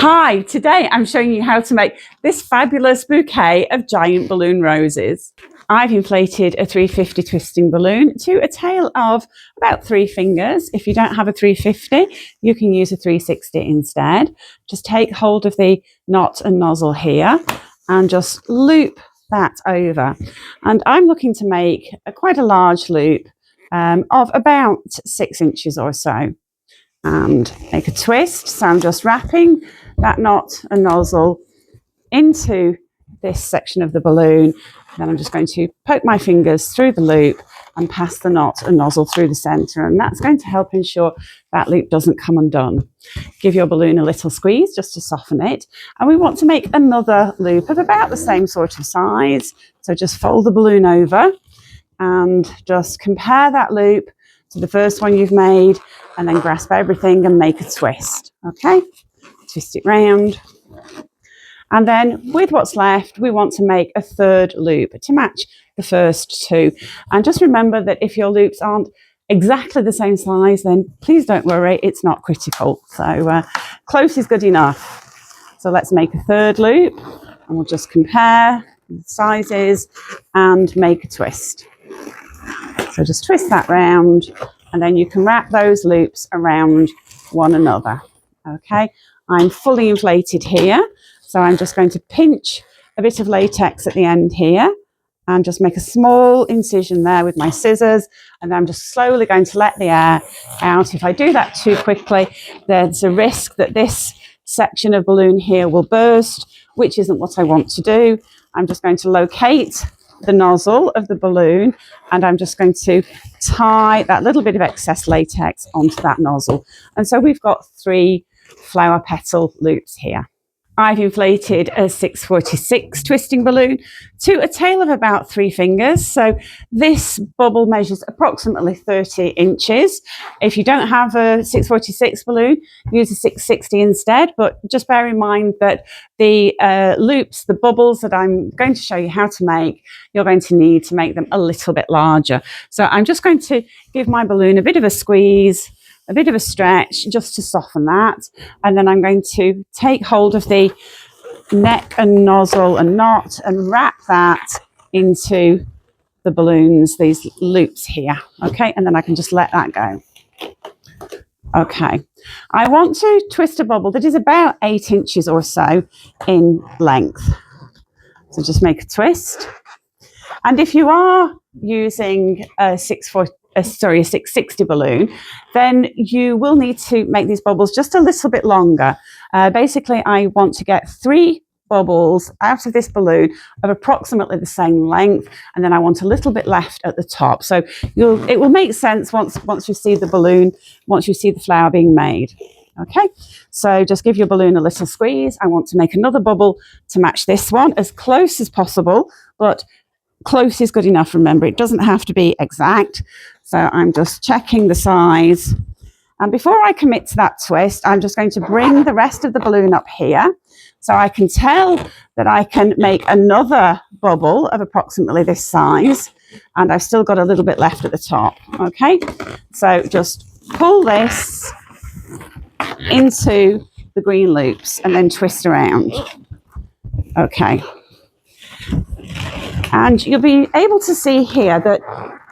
Hi, today I'm showing you how to make this fabulous bouquet of giant balloon roses. I've inflated a 350 twisting balloon to a tail of about 3 fingers. If you don't have a 350, you can use a 360 instead. Just take hold of the knot and nozzle here and just loop that over. And I'm looking to make quite a large loop of about 6 inches or so. And make a twist. So I'm just wrapping that knot and nozzle into this section of the balloon. Then I'm just going to poke my fingers through the loop and pass the knot and nozzle through the center. And that's going to help ensure that loop doesn't come undone. Give your balloon a little squeeze just to soften it. And we want to make another loop of about the same sort of size. So just fold the balloon over and just compare that loop to the first one you've made, and then grasp everything and make a twist. Okay, twist it round. And then with what's left, we want to make a third loop to match the first 2. And just remember that if your loops aren't exactly the same size, then please don't worry, it's not critical. So close is good enough. So let's make a third loop, and we'll just compare the sizes and make a twist. So just twist that round, and then you can wrap those loops around one another. Okay, I'm fully inflated here, so I'm just going to pinch a bit of latex at the end here and just make a small incision there with my scissors, and then I'm just slowly going to let the air out. If I do that too quickly, there's a risk that this section of balloon here will burst, which isn't what I want to do. I'm just going to locate the nozzle of the balloon, and I'm just going to tie that little bit of excess latex onto that nozzle. And so we've got 3 flower petal loops here. I've inflated a 646 twisting balloon to a tail of about 3 fingers. So this bubble measures approximately 30 inches. If you don't have a 646 balloon, use a 660 instead. But just bear in mind that the loops, the bubbles that I'm going to show you how to make, you're going to need to make them a little bit larger. So I'm just going to give my balloon a bit of a squeeze, a bit of a stretch just to soften that. And then I'm going to take hold of the neck and nozzle and knot and wrap that into the balloons, these loops here. Okay, and then I can just let that go. Okay, I want to twist a bubble that is about 8 inches or so in length. So just make a twist. And if you are using a 660 balloon, then you will need to make these bubbles just a little bit longer. Basically, I want to get 3 bubbles out of this balloon of approximately the same length, and then I want a little bit left at the top. So it will make sense once you see the balloon, once you see the flower being made. Okay, so just give your balloon a little squeeze. I want to make another bubble to match this one as close as possible, but close is good enough. Remember, it doesn't have to be exact. So I'm just checking the size. And before I commit to that twist, I'm just going to bring the rest of the balloon up here so I can tell that I can make another bubble of approximately this size. And I've still got a little bit left at the top. Okay, so just pull this into the green loops and then twist around. Okay. And you'll be able to see here that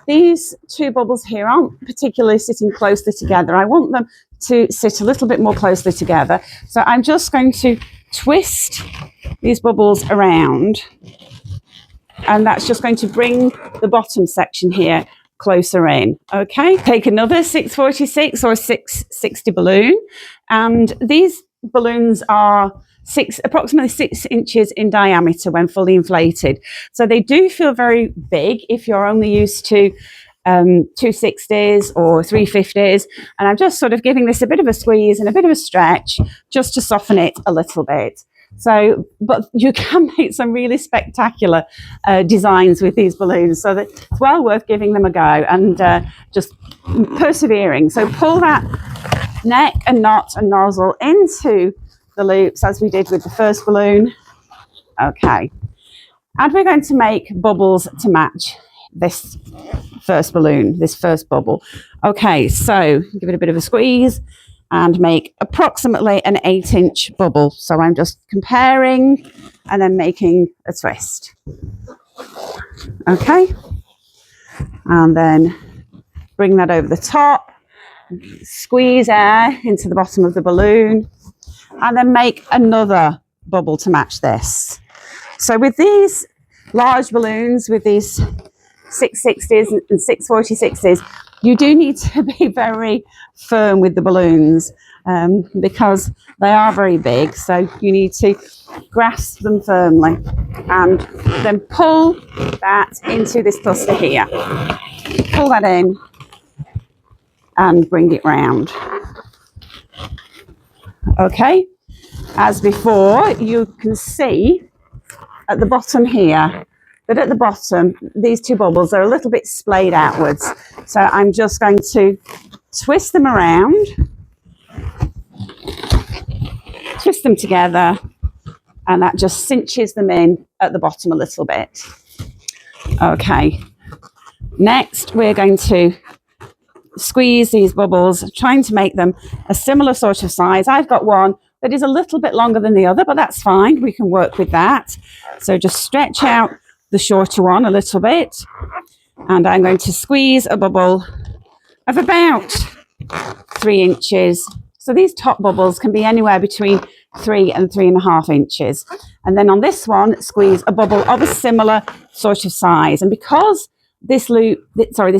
these 2 bubbles here aren't particularly sitting closely together. I want them to sit a little bit more closely together. So I'm just going to twist these bubbles around, and that's just going to bring the bottom section here closer in. Okay, take another 646 or 660 balloon, and these balloons are approximately 6 inches in diameter when fully inflated. So they do feel very big if you're only used to 260s or 350s. And I'm just sort of giving this a bit of a squeeze and a bit of a stretch just to soften it a little bit. So, but you can make some really spectacular designs with these balloons, so that it's well worth giving them a go and just persevering. So pull that neck and knot and nozzle into the loops as we did with the first balloon. Okay, and we're going to make bubbles to match this first balloon, this first bubble. Okay, so give it a bit of a squeeze and make approximately an 8-inch bubble. So I'm just comparing and then making a twist. Okay, and then bring that over the top, squeeze air into the bottom of the balloon, and then make another bubble to match this. So with these large balloons, with these 660s and 646s, you do need to be very firm with the balloons because they are very big. So you need to grasp them firmly and then pull that into this cluster here. Pull that in and bring it round. Okay, as before, you can see at the bottom here that at the bottom, these two bubbles are a little bit splayed outwards. So I'm just going to twist them around, twist them together, and that just cinches them in at the bottom a little bit. Okay, next we're going to squeeze these bubbles, trying to make them a similar sort of size. I've got one that is a little bit longer than the other, but that's fine. We can work with that. So just stretch out the shorter one a little bit, and I'm going to squeeze a bubble of about 3 inches. So these top bubbles can be anywhere between 3 and 3.5 inches. And then on this one, squeeze a bubble of a similar sort of size. And because this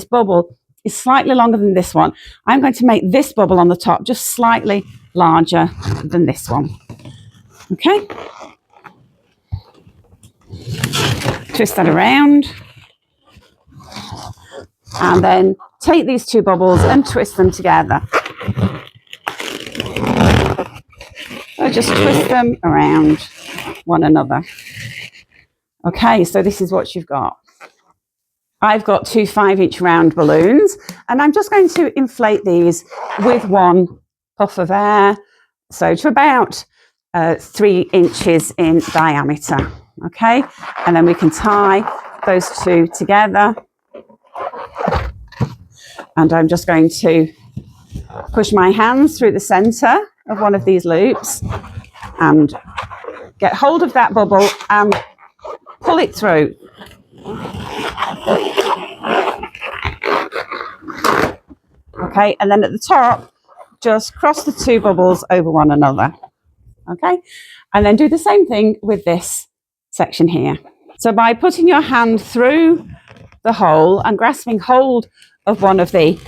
bubble is slightly longer than this one, I'm going to make this bubble on the top just slightly larger than this one. Okay. Twist that around. And then take these two bubbles and twist them together. So just twist them around one another. Okay, so this is what you've got. I've got two 5-inch round balloons, and I'm just going to inflate these with one puff of air, so to about 3 inches in diameter. Okay, and then we can tie those two together. And I'm just going to push my hands through the center of one of these loops and get hold of that bubble and pull it through. Okay, and then at the top, just cross the two bubbles over one another. Okay, and then do the same thing with this section here. So by putting your hand through the hole and grasping hold of one of the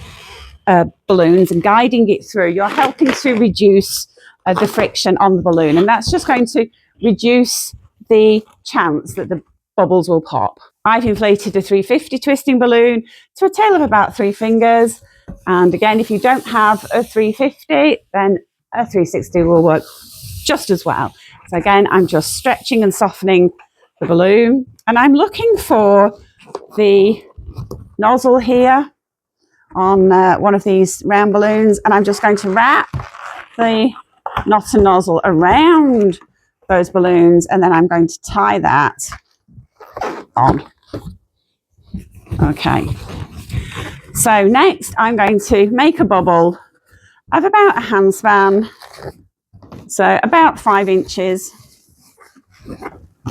balloons and guiding it through, you're helping to reduce the friction on the balloon, and that's just going to reduce the chance that the bubbles will pop. I've inflated a 350 twisting balloon to a tail of about 3 fingers, and again, if you don't have a 350, then a 360 will work just as well. So again, I'm just stretching and softening the balloon, and I'm looking for the nozzle here on one of these round balloons, and I'm just going to wrap the knot and nozzle around those balloons, and then I'm going to tie that on. Okay, so next I'm going to make a bubble of about a hand span, so about 5 inches.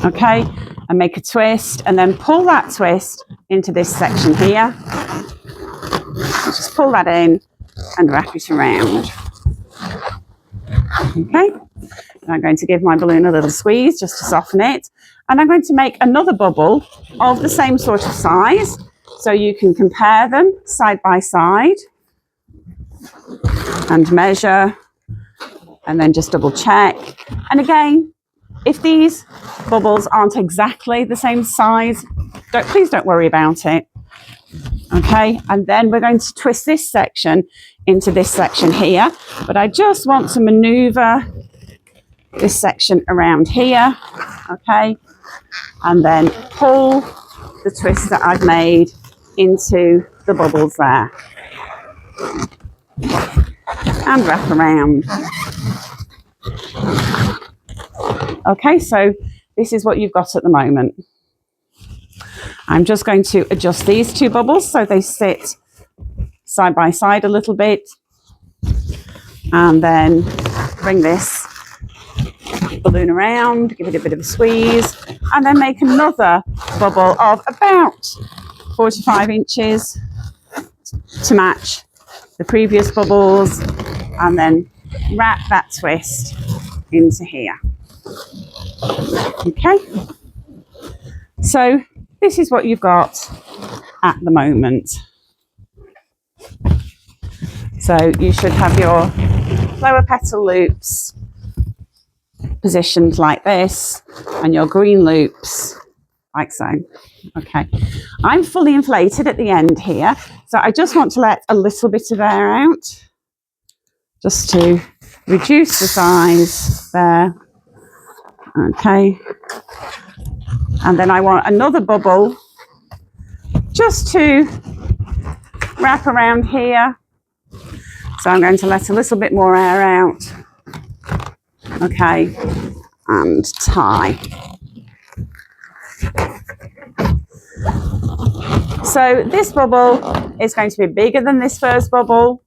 Okay, and make a twist, and then pull that twist into this section here. Just pull that in and wrap it around. Okay, and I'm going to give my balloon a little squeeze just to soften it, and I'm going to make another bubble of the same sort of size, so you can compare them side by side and measure, and then just double check. And again, if these bubbles aren't exactly the same size, please don't worry about it. Okay, and then we're going to twist this section into this section here, but I just want to maneuver this section around here. Okay, and then pull the twist that I've made into the bubbles there and wrap around. Okay, so this is what you've got at the moment. I'm just going to adjust these two bubbles so they sit side by side a little bit. And then bring this balloon around, give it a bit of a squeeze, and then make another bubble of about 4 to 5 inches to match the previous bubbles, and then wrap that twist into here. Okay, so this is what you've got at the moment. So you should have your lower petal loops positioned like this, and your green loops like so. Okay, I'm fully inflated at the end here, so I just want to let a little bit of air out just to reduce the size there. Okay, and then I want another bubble just to wrap around here, so I'm going to let a little bit more air out. Okay, and tie. So this bubble is going to be bigger than this first bubble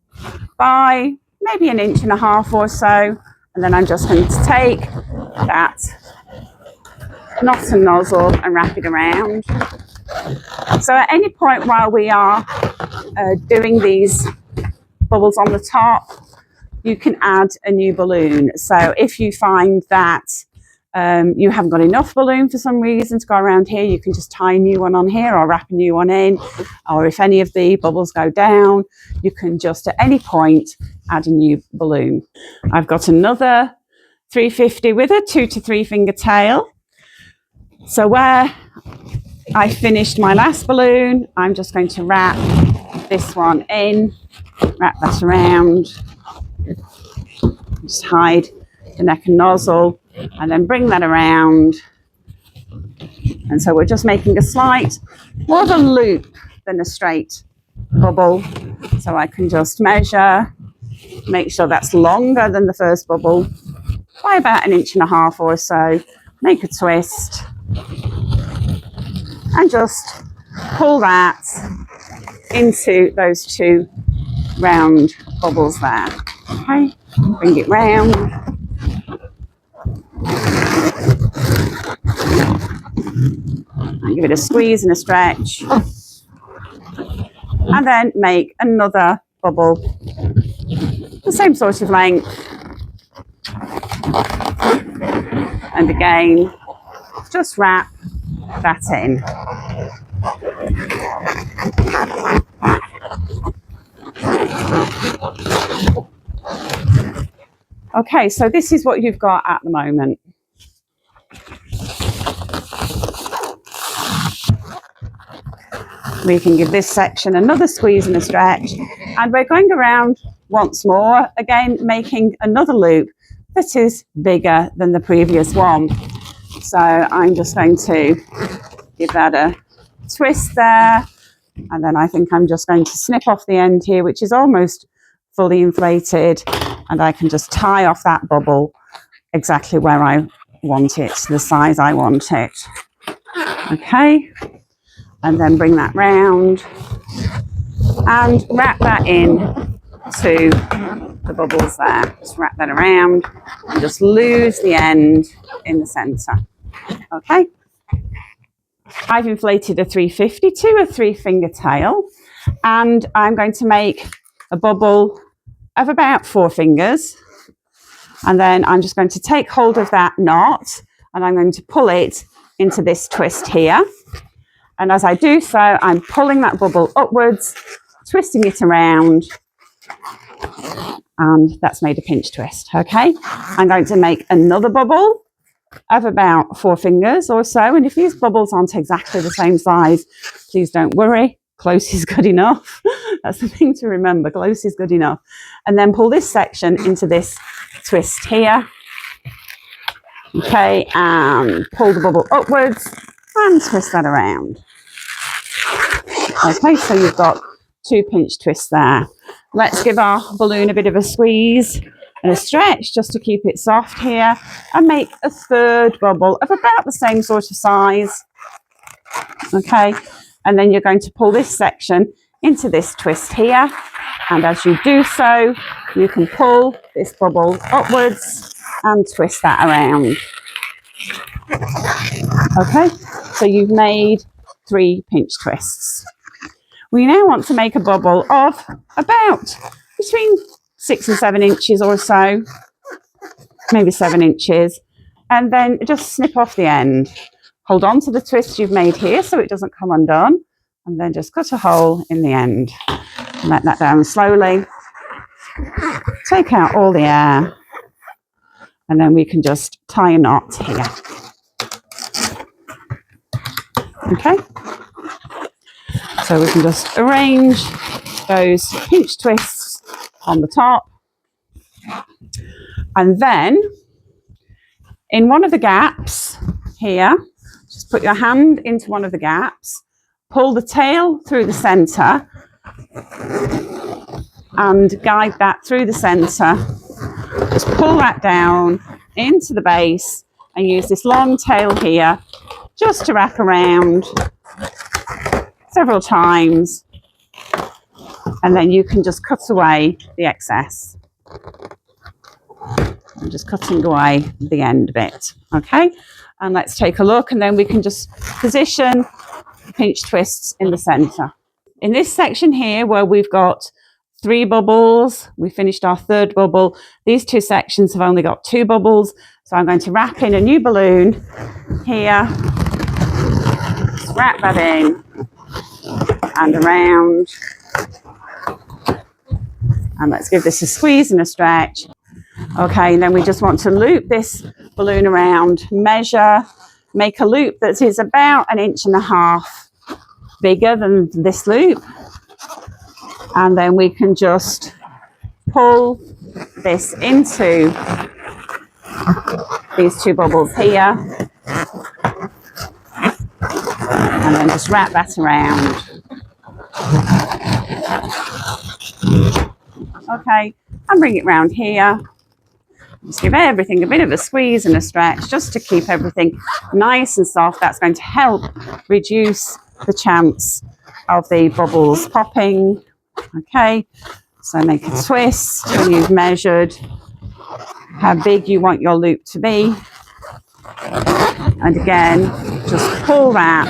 by maybe 1.5 inches or so, and then I'm just going to take that knot and nozzle and wrap it around. So at any point while we are doing these bubbles on the top, you can add a new balloon. So if you find that you haven't got enough balloon for some reason to go around here, you can just tie a new one on here or wrap a new one in. Or if any of the bubbles go down, you can just at any point add a new balloon. I've got another 350 with a 2 to 3 finger tail. So where I finished my last balloon, I'm just going to wrap this one in, wrap that around, just hide the neck and nozzle, and then bring that around. And so we're just making a slight, more of a loop than a straight bubble. So I can just measure, make sure that's longer than the first bubble by about 1.5 inches or so. Make a twist and just pull that into those 2 round bubbles there. Okay, bring it round. And give it a squeeze and a stretch. And then make another bubble, the same sort of length. And again, just wrap that in. Okay, so this is what you've got at the moment. We can give this section another squeeze and a stretch, and we're going around once more, again making another loop that is bigger than the previous one. So I'm just going to give that a twist there, and then I think I'm just going to snip off the end here, which is almost fully inflated, and I can just tie off that bubble exactly where I want it, the size I want it. Okay, and then bring that round and wrap that in to the bubbles there. Just wrap that around and just lose the end in the center. Okay, I've inflated a 350 to a 3 finger tail, and I'm going to make a bubble of about 4 fingers, and then I'm just going to take hold of that knot and I'm going to pull it into this twist here. And as I do so, I'm pulling that bubble upwards, twisting it around, and that's made a pinch twist. Okay, I'm going to make another bubble of about 4 fingers or so, and if these bubbles aren't exactly the same size, please don't worry, close is good enough. That's the thing to remember, close is good enough. And then pull this section into this twist here. Okay, and pull the bubble upwards and twist that around. Okay, so you've got 2 pinch twists there. Let's give our balloon a bit of a squeeze and a stretch just to keep it soft here, and make a 3rd bubble of about the same sort of size. Okay, and then you're going to pull this section into this twist here. And as you do so, you can pull this bubble upwards and twist that around. Okay, so you've made 3 pinch twists. We now want to make a bubble of about between 6 and 7 inches or so, maybe 7 inches, and then just snip off the end. Hold on to the twist you've made here so it doesn't come undone, and then just cut a hole in the end. Let that down slowly. Take out all the air, and then we can just tie a knot here. Okay, so we can just arrange those pinch twists on the top, and then in one of the gaps here, just put your hand into one of the gaps, pull the tail through the centre and guide that through the centre. Just pull that down into the base and use this long tail here just to wrap around several times, and then you can just cut away the excess. I'm just cutting away the end bit. Okay, and let's take a look, and then we can just position the pinch twists in the centre. In this section here where we've got 3 bubbles, we finished our 3rd bubble. These 2 sections have only got 2 bubbles, so I'm going to wrap in a new balloon here. Just wrap that in and around, and let's give this a squeeze and a stretch. Okay, and then we just want to loop this balloon around, measure, make a loop that is about 1.5 inches bigger than this loop, and then we can just pull this into these 2 bubbles here, and then just wrap that around. Okay, and bring it round here. Just give everything a bit of a squeeze and a stretch just to keep everything nice and soft. That's going to help reduce the chance of the bubbles popping. Okay, so make a twist when you've measured how big you want your loop to be. And again, just pull that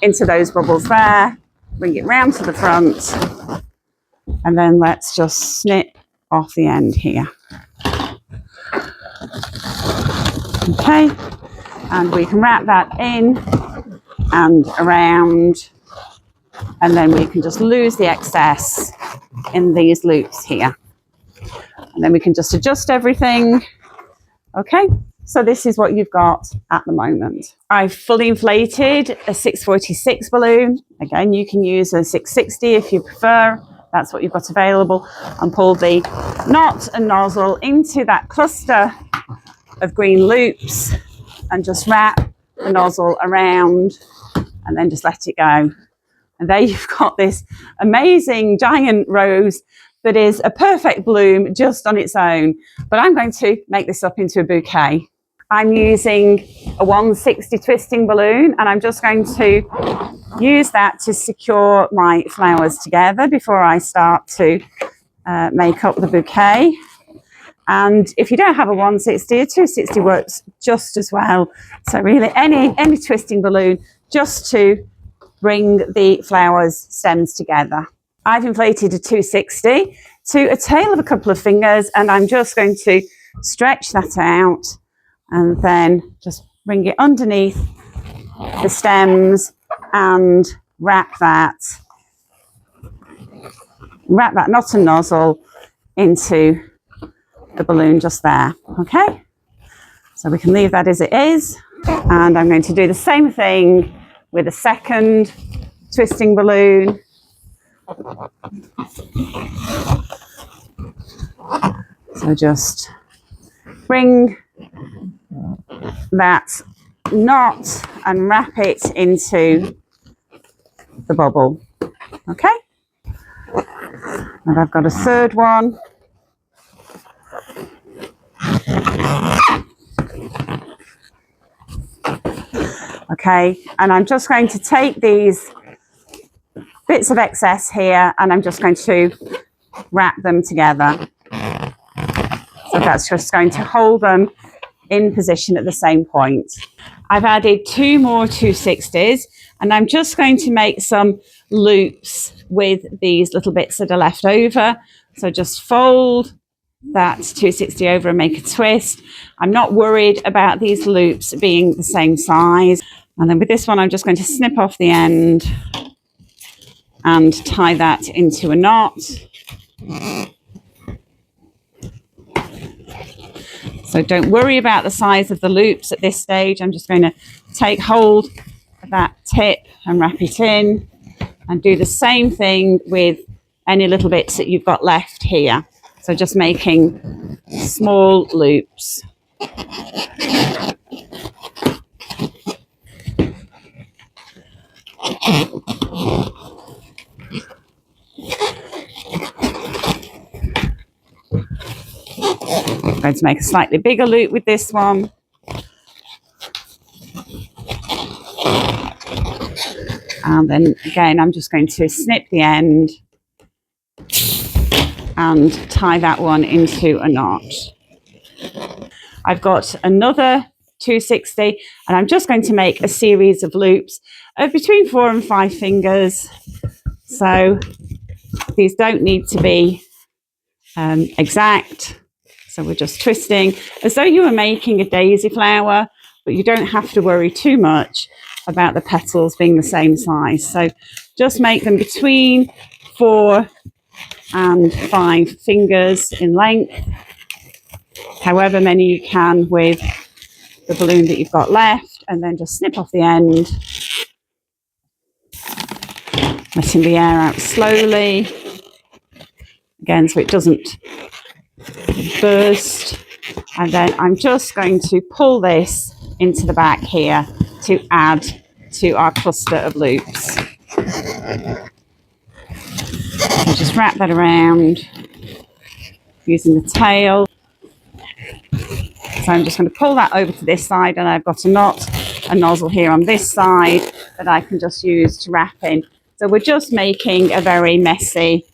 into those bubbles there. Bring it round to the front. And then let's just snip off the end here. Okay, and we can wrap that in and around, and then we can just lose the excess in these loops here. And then we can just adjust everything. Okay, so this is what you've got at the moment. I've fully inflated a 646 balloon. Again, you can use a 660 if you prefer. That's what you've got available, and pull the knot and nozzle into that cluster of green loops and just wrap the nozzle around and then just let it go. And there you've got this amazing giant rose that is a perfect bloom just on its own. But I'm going to make this up into a bouquet. I'm using a 160 twisting balloon, and I'm just going to use that to secure my flowers together before I start to make up the bouquet. And if you don't have a 160, a 260 works just as well. So really any twisting balloon just to bring the flowers stems together. I've inflated a 260 to a tail of a couple of fingers, and I'm just going to stretch that out and then just bring it underneath the stems and wrap that knot and nozzle into the balloon just there. Okay, so we can leave that as it is, and I'm going to do the same thing with a second twisting balloon. So just bring that knot and wrap it into the bubble. Okay, and I've got a third one. Okay, and I'm just going to take these bits of excess here and I'm just going to wrap them together. So that's just going to hold them in position at the same point. I've added 2 more 260s and I'm just going to make some loops with these little bits that are left over. So just fold that 260 over and make a twist. I'm not worried about these loops being the same size. And then with this one, I'm just going to snip off the end and tie that into a knot. So don't worry about the size of the loops at this stage. I'm just going to take hold of that tip and wrap it in and do the same thing with any little bits that you've got left here. So just making small loops. I'm going to make a slightly bigger loop with this one. And then again, I'm just going to snip the end and tie that one into a knot. I've got another 260 and I'm just going to make a series of loops of between 4 and 5 fingers. So these don't need to be exact. So we're just twisting as though you were making a daisy flower, but you don't have to worry too much about the petals being the same size. So just make them between 4 and 5 fingers in length, however many you can with the balloon that you've got left, and then just snip off the end, letting the air out slowly, again so it doesn't burst. And then I'm just going to pull this into the back here to add to our cluster of loops. So just wrap that around using the tail. So I'm just going to pull that over to this side, and I've got a nozzle here on this side that I can just use to wrap in. So we're just making a very messy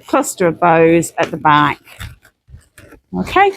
cluster of bows at the back. Okay.